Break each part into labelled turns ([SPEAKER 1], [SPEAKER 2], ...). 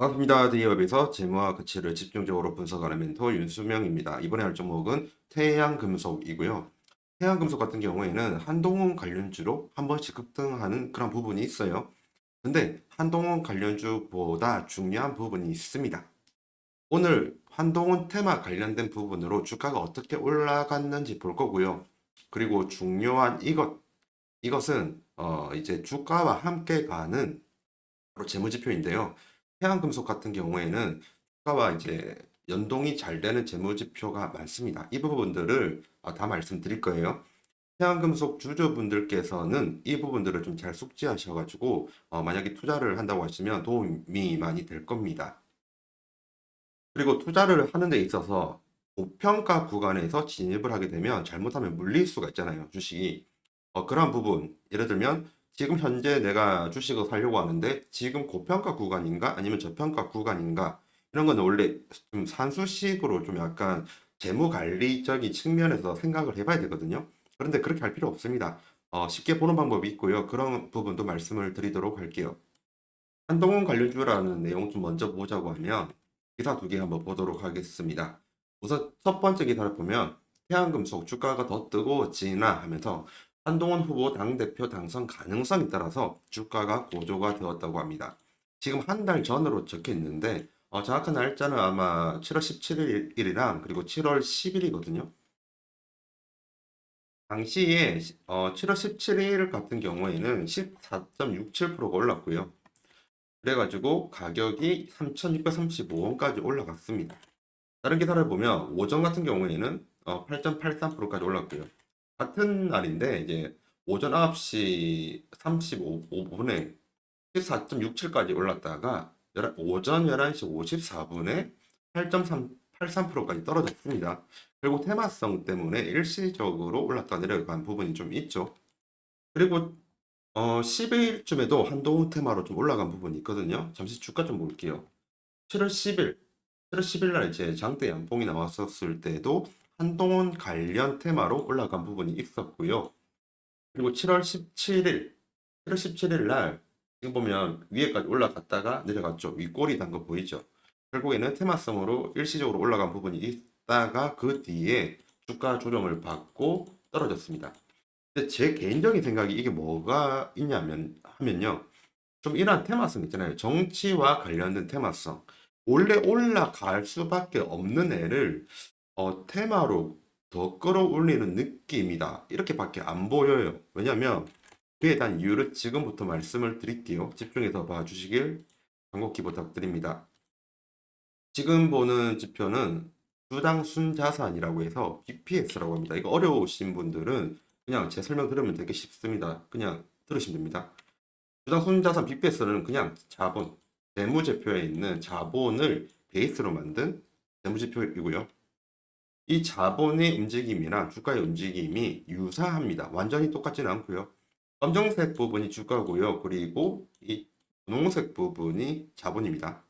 [SPEAKER 1] 반갑습니다. 대기업에서 재무와 가치를 집중적으로 분석하는 멘토 윤수명입니다. 이번에 할 종목은 태양금속이고요. 태양금속 같은 경우에는 한동훈 관련주로 한 번씩 급등하는 그런 부분이 있어요. 근데 한동훈 관련주보다 중요한 부분이 있습니다. 오늘 한동훈 테마 관련된 부분으로 주가가 어떻게 올라갔는지 볼 거고요. 그리고 중요한 이것은 이제 주가와 함께 가는 바로 재무지표인데요. 태양금속 같은 경우에는 주가와 이제 연동이 잘 되는 재무지표가 많습니다. 이 부분들을 다 말씀드릴 거예요. 태양금속 주주분들께서는 이 부분들을 좀 잘 숙지하셔가지고 만약에 투자를 한다고 하시면 도움이 많이 될 겁니다. 그리고 투자를 하는 데 있어서 고평가 구간에서 진입을 하게 되면 잘못하면 물릴 수가 있잖아요, 주식이. 그런 부분, 예를 들면 지금 현재 내가 주식을 사려고 하는데 지금 고평가 구간인가 아니면 저평가 구간인가, 이런 거는 원래 좀 산수식으로 좀 약간 재무 관리적인 측면에서 생각을 해봐야 되거든요. 그런데 그렇게 할 필요 없습니다. 쉽게 보는 방법이 있고요. 그런 부분도 말씀을 드리도록 할게요. 한동훈 관련주라는 내용 좀 먼저 보자고 하면 기사 두 개 한번 보도록 하겠습니다. 우선 첫 번째 기사를 보면 태양금속 주가가 더 뜨거워지나 하면서 한동훈 후보 당대표 당선 가능성에 따라서 주가가 고조가 되었다고 합니다. 지금 한 달 전으로 적혀 있는데 정확한 날짜는 아마 7월 17일이랑 그리고 7월 10일이거든요. 당시에 7월 17일 같은 경우에는 14.67%가 올랐고요. 그래가지고 가격이 3,635원까지 올라갔습니다. 다른 기사를 보면 오전 같은 경우에는 8.83%까지 올랐고요. 같은 날인데 이제 오전 9시 35분에 14.67까지 올랐다가 오전 11시 54분에 8.83%까지 떨어졌습니다. 결국 테마성 때문에 일시적으로 올랐다 내려간 부분이 좀 있죠. 그리고 10일쯤에도 한동훈 테마로 좀 올라간 부분이 있거든요. 잠시 주가 좀 볼게요. 7월 10일, 7월 10일 날 이제 장대 양봉이 나왔었을 때도 한동훈 관련 테마로 올라간 부분이 있었고요. 그리고 7월 17일, 7월 17일 날 지금 보면 위에까지 올라갔다가 내려갔죠. 윗꼬리 단 거 보이죠? 결국에는 테마성으로 일시적으로 올라간 부분이 있다가 그 뒤에 주가 조정을 받고 떨어졌습니다. 근데 제 개인적인 생각이 이게 뭐가 있냐면 하면요. 좀 이러한 테마성 있잖아요. 정치와 관련된 테마성. 원래 올라갈 수밖에 없는 애를 테마로 더 끌어올리는 느낌이다. 이렇게밖에 안 보여요. 왜냐면 그에 대한 이유를 지금부터 말씀을 드릴게요. 집중해서 봐주시길 간곡히 부탁드립니다. 지금 보는 지표는 주당 순자산이라고 해서 BPS라고 합니다. 이거 어려우신 분들은 그냥 제 설명 들으면 되게 쉽습니다. 그냥 들으시면 됩니다. 주당 순자산 BPS는 그냥 자본, 재무제표에 있는 자본을 베이스로 만든 재무제표이고요. 이 자본의 움직임이랑 주가의 움직임이 유사합니다. 완전히 똑같지는 않고요. 검정색 부분이 주가고요. 그리고 이 분홍색 부분이 자본입니다.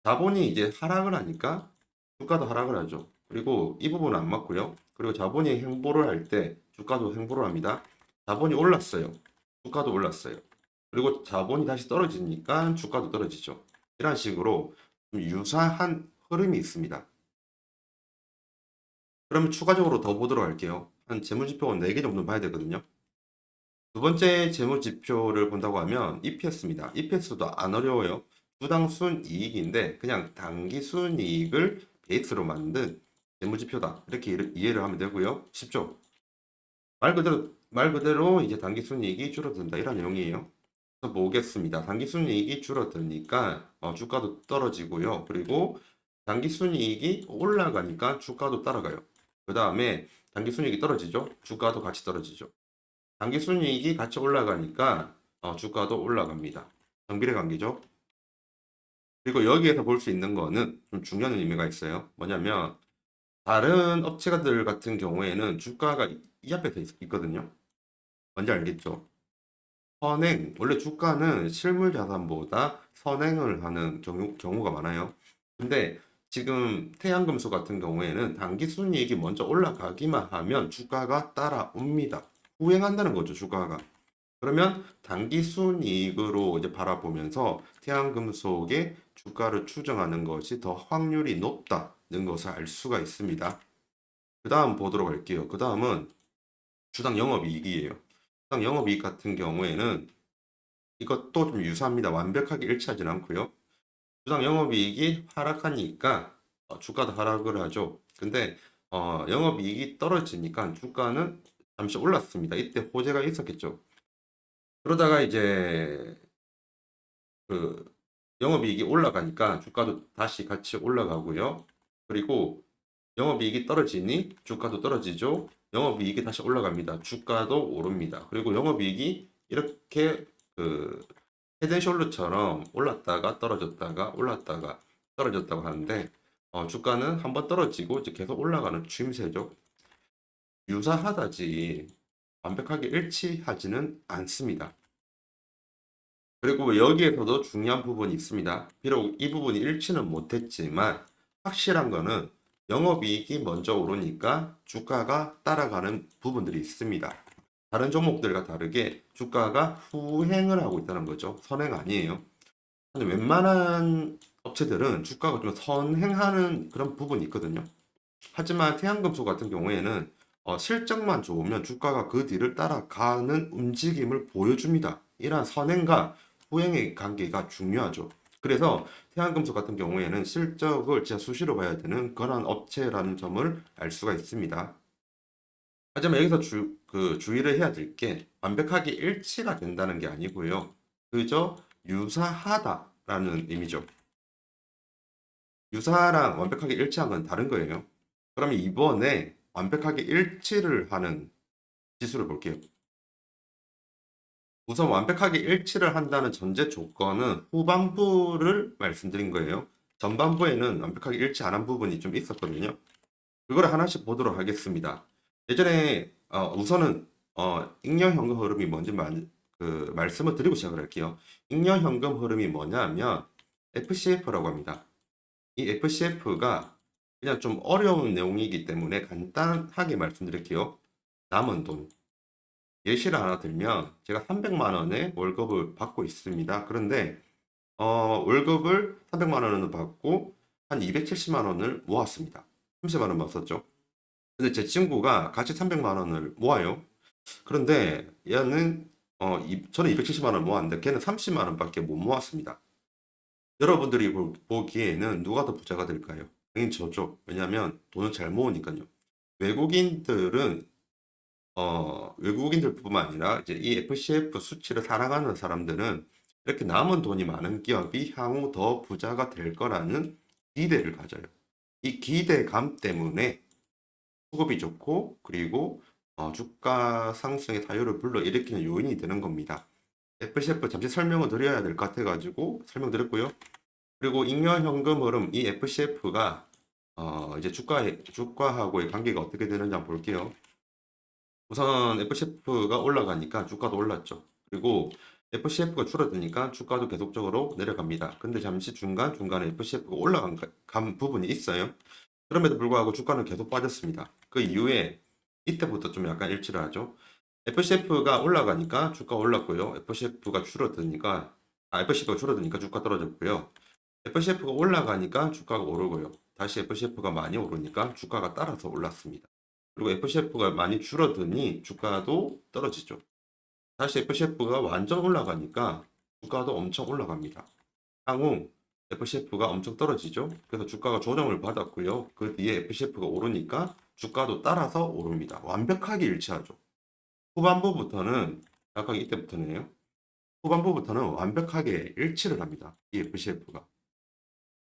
[SPEAKER 1] 자본이 이제 하락을 하니까 주가도 하락을 하죠. 그리고 이 부분은 안 맞고요. 그리고 자본이 횡보를 할 때 주가도 횡보를 합니다. 자본이 올랐어요. 주가도 올랐어요. 그리고 자본이 다시 떨어지니까 주가도 떨어지죠. 이런 식으로 좀 유사한 흐름이 있습니다. 그러면 추가적으로 더 보도록 할게요. 한 재무지표 4개 정도 봐야 되거든요. 두 번째 재무지표를 본다고 하면 EPS입니다. EPS도 안 어려워요. 주당 순이익인데 그냥 당기 순이익을 베이스로 만든 재무지표다. 이렇게 이해를 하면 되고요. 쉽죠? 말 그대로 이제 당기 순이익이 줄어든다. 이런 내용이에요. 그래서 보겠습니다. 당기 순이익이 줄어드니까 주가도 떨어지고요. 그리고 당기 순이익이 올라가니까 주가도 따라가요. 그 다음에 당기 순이익이 떨어지죠. 주가도 같이 떨어지죠. 당기 순이익이 같이 올라가니까 주가도 올라갑니다. 정비례 관계죠. 그리고 여기에서 볼 수 있는 거는 좀 중요한 의미가 있어요. 뭐냐면 다른 업체들 같은 경우에는 주가가 이 앞에 있거든요. 뭔지 알겠죠? 선행, 원래 주가는 실물 자산보다 선행을 하는 경우가 많아요. 근데 지금 태양금속 같은 경우에는 단기 순이익이 먼저 올라가기만 하면 주가가 따라옵니다. 후행한다는 거죠, 주가가. 그러면 단기 순이익으로 이제 바라보면서 태양금속의 주가를 추정하는 것이 더 확률이 높다는 것을 알 수가 있습니다. 그 다음 보도록 할게요. 그 다음은 주당 영업이익이에요. 주당 영업이익 같은 경우에는 이것도 좀 유사합니다. 완벽하게 일치하지는 않고요. 주당 영업이익이 하락하니까 주가도 하락을 하죠. 근데 영업이익이 떨어지니까 주가는 잠시 올랐습니다. 이때 호재가 있었겠죠. 그러다가 이제 그 영업이익이 올라가니까 주가도 다시 같이 올라가고요. 그리고 영업이익이 떨어지니 주가도 떨어지죠. 영업이익이 다시 올라갑니다. 주가도 오릅니다. 그리고 영업이익이 이렇게 그 헤드앤숄더처럼 올랐다가 떨어졌다가 올랐다가 떨어졌다고 하는데 주가는 한번 떨어지고 이제 계속 올라가는 추임새죠. 유사하다지 완벽하게 일치하지는 않습니다. 그리고 여기에서도 중요한 부분이 있습니다. 비록 이 부분이 일치는 못했지만 확실한 거는 영업이익이 먼저 오르니까 주가가 따라가는 부분들이 있습니다. 다른 종목들과 다르게 주가가 후행을 하고 있다는 거죠. 선행 아니에요. 근데 웬만한 업체들은 주가가 좀 선행하는 그런 부분이 있거든요. 하지만 태양금속 같은 경우에는 실적만 좋으면 주가가 그 뒤를 따라가는 움직임을 보여줍니다. 이러한 선행과 후행의 관계가 중요하죠. 그래서 태양금속 같은 경우에는 실적을 진짜 수시로 봐야 되는 그런 업체라는 점을 알 수가 있습니다. 하지만 여기서 주의를 해야 될 게 완벽하게 일치가 된다는 게 아니고요. 그저 유사하다라는 의미죠. 유사랑 완벽하게 일치한 건 다른 거예요. 그러면 이번에 완벽하게 일치를 하는 지수를 볼게요. 우선 완벽하게 일치를 한다는 전제 조건은 후반부를 말씀드린 거예요. 전반부에는 완벽하게 일치 안 한 부분이 좀 있었거든요. 그걸 하나씩 보도록 하겠습니다. 예전에 우선은 잉여현금 흐름이 뭔지 말씀을 드리고 시작을 할게요. 잉여현금 흐름이 뭐냐면 FCF라고 합니다. 이 FCF가 그냥 좀 어려운 내용이기 때문에 간단하게 말씀드릴게요. 남은 돈. 예시를 하나 들면 제가 300만 원의 월급을 받고 있습니다. 그런데 월급을 300만 원을 받고 한 270만 원을 모았습니다. 30만 원만 썼죠. 근데 제 친구가 같이 300만 원을 모아요. 그런데 얘는 저는 270만 원 모았는데 걔는 30만 원밖에 못 모았습니다. 여러분들이 보기에는 누가 더 부자가 될까요? 당연히 저죠. 왜냐하면 돈을 잘 모으니까요. 외국인들은 외국인들뿐만 아니라 이제 이 FCF 수치를 살아가는 사람들은 이렇게 남은 돈이 많은 기업이 향후 더 부자가 될 거라는 기대를 가져요. 이 기대감 때문에 수급이 좋고 그리고 주가 상승의 사유를 불러일으키는 요인이 되는 겁니다. FCF 잠시 설명을 드려야 될 것 같아가지고 설명드렸고요. 그리고 잉여현금 흐름 이 FCF가 이제 주가하고의 관계가 어떻게 되는지 한번 볼게요. 우선 FCF가 올라가니까 주가도 올랐죠. 그리고 FCF가 줄어드니까 주가도 계속적으로 내려갑니다. 근데 잠시 중간중간에 FCF가 올라간 부분이 있어요. 그럼에도 불구하고 주가는 계속 빠졌습니다. 그 이후에 이때부터 좀 약간 일치를 하죠. FCF가 올라가니까 주가 올랐고요. FCF가 줄어드니까 주가 떨어졌고요. FCF가 올라가니까 주가가 오르고요. 다시 FCF가 많이 오르니까 주가가 따라서 올랐습니다. 그리고 FCF가 많이 줄어드니 주가도 떨어지죠. 다시 FCF가 완전 올라가니까 주가도 엄청 올라갑니다. 향후 FCF가 엄청 떨어지죠. 그래서 주가가 조정을 받았고요. 그 뒤에 FCF가 오르니까 주가도 따라서 오릅니다. 완벽하게 일치하죠. 후반부부터는 약간 이때부터네요. 후반부부터는 완벽하게 일치를 합니다. 이 FCF가.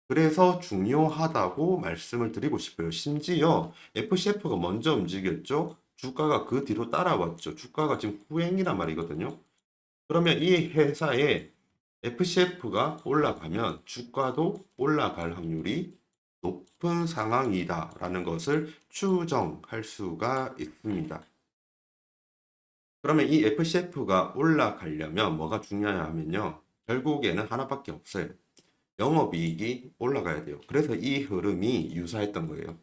[SPEAKER 1] 그래서 중요하다고 말씀을 드리고 싶어요. 심지어 FCF가 먼저 움직였죠. 주가가 그 뒤로 따라왔죠. 주가가 지금 후행이란 말이거든요. 그러면 이 회사에 FCF가 올라가면 주가도 올라갈 확률이 높은 상황이다라는 것을 추정할 수가 있습니다. 그러면 이 FCF가 올라가려면 뭐가 중요하냐 하면요. 결국에는 하나밖에 없어요. 영업이익이 올라가야 돼요. 그래서 이 흐름이 유사했던 거예요.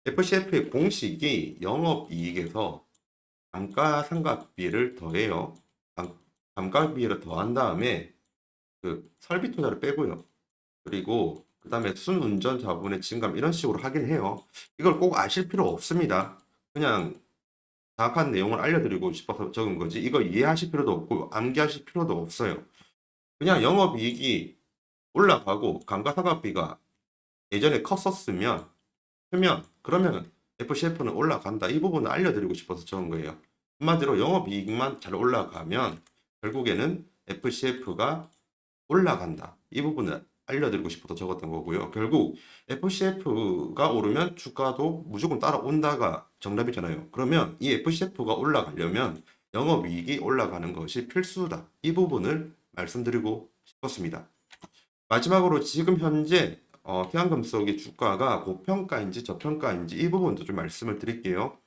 [SPEAKER 1] FCF의 공식이 영업이익에서 단가상각비를 더해요. 감가비를 더한 다음에 그 설비 투자를 빼고요. 그리고 그 다음에 순운전 자본의 증감 이런 식으로 하긴 해요. 이걸 꼭 아실 필요 없습니다. 그냥 정확한 내용을 알려드리고 싶어서 적은 거지. 이거 이해하실 필요도 없고 암기하실 필요도 없어요. 그냥 영업이익이 올라가고 감가상각비가 예전에 컸었으면 그러면 FCF는 올라간다. 이 부분을 알려드리고 싶어서 적은 거예요. 한마디로 영업이익만 잘 올라가면 결국에는 FCF가 올라간다. 이 부분을 알려드리고 싶어서 적었던 거고요. 결국 FCF가 오르면 주가도 무조건 따라온다가 정답이잖아요. 그러면 이 FCF가 올라가려면 영업이익이 올라가는 것이 필수다. 이 부분을 말씀드리고 싶었습니다. 마지막으로 지금 현재 태양금속의 주가가 고평가인지 저평가인지 이 부분도 좀 말씀을 드릴게요.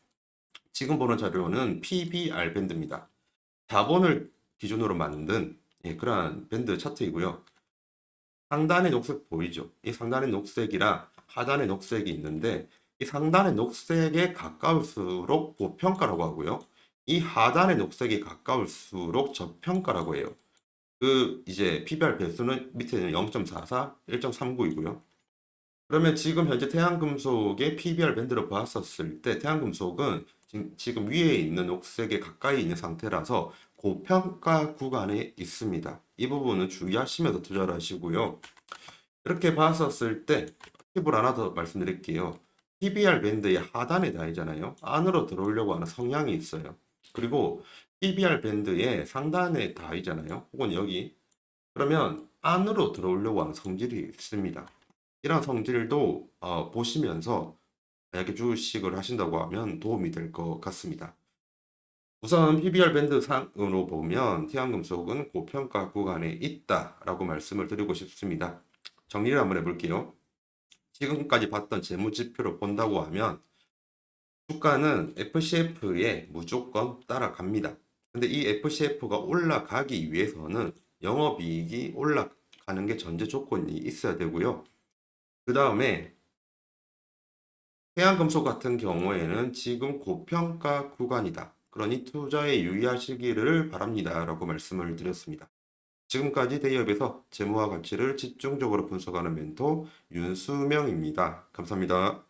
[SPEAKER 1] 지금 보는 자료는 PBR 밴드입니다. 자본을 기준으로 만든 그러한 밴드 차트이고요. 상단의 녹색 보이죠? 이 상단의 녹색이랑 하단의 녹색이 있는데 이 상단의 녹색에 가까울수록 고평가라고 하고요. 이 하단의 녹색이 가까울수록 저평가라고 해요. 그 이제 PBR 배수는 밑에는 0.44, 1.39이고요. 그러면 지금 현재 태양금속의 PBR 밴드로 봤었을 때 태양금속은 지금 위에 있는 녹색에 가까이 있는 상태라서 고평가 구간에 있습니다. 이 부분은 주의하시면서 투자를 하시고요. 이렇게 봤었을 때 팁을 하나 더 말씀드릴게요. PBR 밴드의 하단에 닿이잖아요. 안으로 들어오려고 하는 성향이 있어요. 그리고 PBR 밴드의 상단에 닿이잖아요. 혹은 여기. 그러면 안으로 들어오려고 하는 성질이 있습니다. 이런 성질도 보시면서 만약에 주식을 하신다고 하면 도움이 될 것 같습니다. 우선 PBR 밴드 상으로 보면 태양금속은 고평가 구간에 있다라고 말씀을 드리고 싶습니다. 정리를 한번 해볼게요. 지금까지 봤던 재무지표를 본다고 하면 주가는 FCF에 무조건 따라갑니다. 근데 이 FCF가 올라가기 위해서는 영업이익이 올라가는 게 전제 조건이 있어야 되고요. 그 다음에 태양금속 같은 경우에는 지금 고평가 구간이다. 그러니 투자에 유의하시기를 바랍니다. 라고 말씀을 드렸습니다. 지금까지 대기업에서 재무와 가치를 집중적으로 분석하는 멘토 윤수명입니다. 감사합니다.